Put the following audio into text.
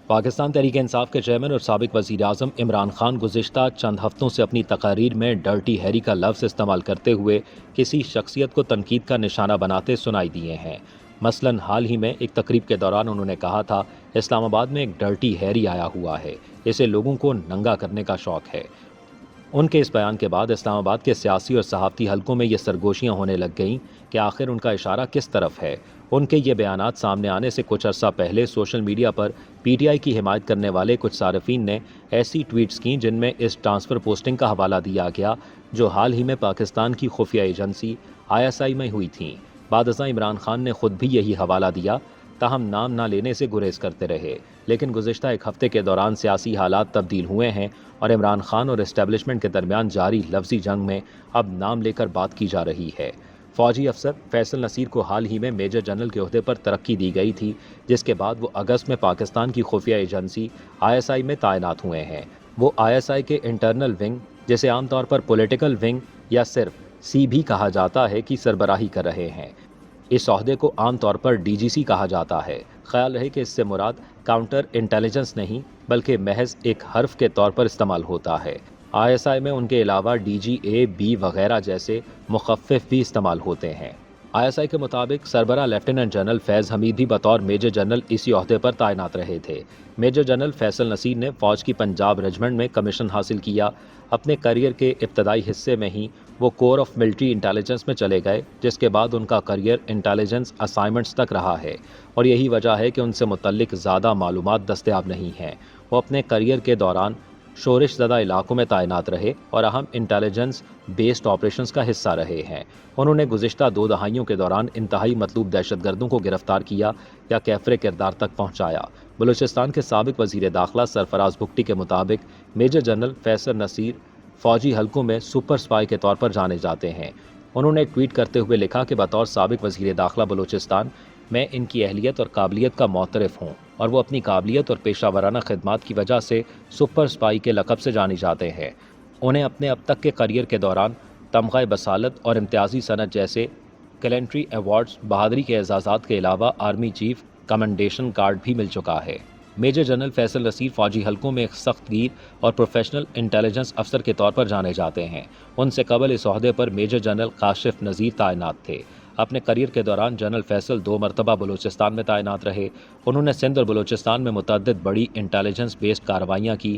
پاکستان تحریک انصاف کے چیئرمین اور سابق وزیر اعظم عمران خان گزشتہ چند ہفتوں سے اپنی تقاریر میں ڈرٹی ہیری کا لفظ استعمال کرتے ہوئے کسی شخصیت کو تنقید کا نشانہ بناتے سنائی دیے ہیں۔ مثلاً حال ہی میں ایک تقریب کے دوران انہوں نے کہا تھا، اسلام آباد میں ایک ڈرٹی ہیری آیا ہوا ہے، اسے لوگوں کو ننگا کرنے کا شوق ہے۔ ان کے اس بیان کے بعد اسلام آباد کے سیاسی اور صحافتی حلقوں میں یہ سرگوشیاں ہونے لگ گئیں کہ آخر ان کا اشارہ کس طرف ہے۔ ان کے یہ بیانات سامنے آنے سے کچھ عرصہ پہلے social media per P T I کی حمایت کرنے والے کچھ صارفین نے ایسی ٹویٹس کیں جن میں اس ٹرانسفر پوسٹنگ کا حوالہ دیا گیا جو حال ہی میں پاکستان کی خفیہ ایجنسی ISI میں ہوئی تھیں۔ بعد ازاں عمران خان نے خود بھی یہی حوالہ دیا، تاہم نام نہ لینے سے گریز کرتے رہے، لیکن گزشتہ ایک ہفتے کے دوران سیاسی حالات تبدیل ہوئے ہیں اور عمران خان اور اسٹیبلشمنٹ کے درمیان جاری لفظی جنگ میں اب نام لے کر بات کی جا رہی ہے۔ فوجی افسر فیصل نصیر کو حال ہی میں میجر جنرل کے عہدے پر ترقی دی گئی تھی، جس کے بعد وہ اگست میں پاکستان کی خفیہ ایجنسی ISI میں تعینات ہوئے ہیں۔ وہ ISI کے انٹرنل ونگ، جسے عام طور پر پولیٹیکل ونگ یا صرف سی بھی کہا جاتا ہے، کی سربراہی کر رہے ہیں۔ اس عہدے کو عام طور پر DGC کہا جاتا ہے۔ خیال رہے کہ اس سے مراد کاؤنٹر انٹیلیجنس نہیں بلکہ محض ایک حرف کے طور پر استعمال ہوتا ہے۔ ISI میں ان کے علاوہ DGA، B وغیرہ جیسے مخفف بھی استعمال ہوتے ہیں۔ ISI کے مطابق سربراہ لیفٹیننٹ جنرل فیض حمید بھی بطور میجر جنرل اسی عہدے پر تعینات رہے تھے۔ میجر جنرل فیصل نصیر نے فوج کی پنجاب ریجمنٹ میں کمیشن حاصل کیا۔ اپنے کیریئر کے ابتدائی حصے میں ہی وہ کور آف ملٹری انٹیلیجنس میں چلے گئے، جس کے بعد ان کا کیریئر انٹیلیجنس اسائنمنٹس تک رہا ہے، اور یہی وجہ ہے کہ ان سے متعلق زیادہ معلومات دستیاب نہیں ہیں۔ وہ اپنے کیریئر کے دوران شورش زدہ علاقوں میں تعینات رہے اور اہم انٹیلیجنس بیسڈ آپریشنز کا حصہ رہے ہیں۔ انہوں نے گزشتہ 2 دہائیوں کے دوران انتہائی مطلوب دہشت گردوں کو گرفتار کیا یا کیفر کردار تک پہنچایا۔ بلوچستان کے سابق وزیر داخلہ سرفراز بگٹی کے مطابق میجر جنرل فیصل نصیر فوجی حلقوں میں سپر سپائی کے طور پر جانے جاتے ہیں۔ انہوں نے ٹویٹ کرتے ہوئے لکھا کہ بطور سابق وزیر داخلہ بلوچستان میں ان کی اہلیت اور قابلیت کا معترف ہوں، اور وہ اپنی قابلیت اور پیشہ ورانہ خدمات کی وجہ سے سپر سپائی کے لقب سے جانی جاتے ہیں۔ انہیں اپنے اب تک کے کیریئر کے دوران تمغہ بصالت اور امتیازی صنعت جیسے کلنٹری ایوارڈز، بہادری کے اعزازات کے علاوہ آرمی چیف کمنڈیشن کارڈ بھی مل چکا ہے۔ میجر جنرل فیصل نصیر فوجی حلقوں میں ایک سخت گیر اور پروفیشنل انٹیلیجنس افسر کے طور پر جانے جاتے ہیں۔ ان سے قبل اس عہدے پر میجر جنرل کاشف نذیر تعینات تھے۔ اپنے کیریئر کے دوران جنرل فیصل 2 مرتبہ بلوچستان میں تعینات رہے۔ انہوں نے سندھ اور بلوچستان میں متعدد بڑی انٹیلیجنس بیسڈ کارروائیاں کی،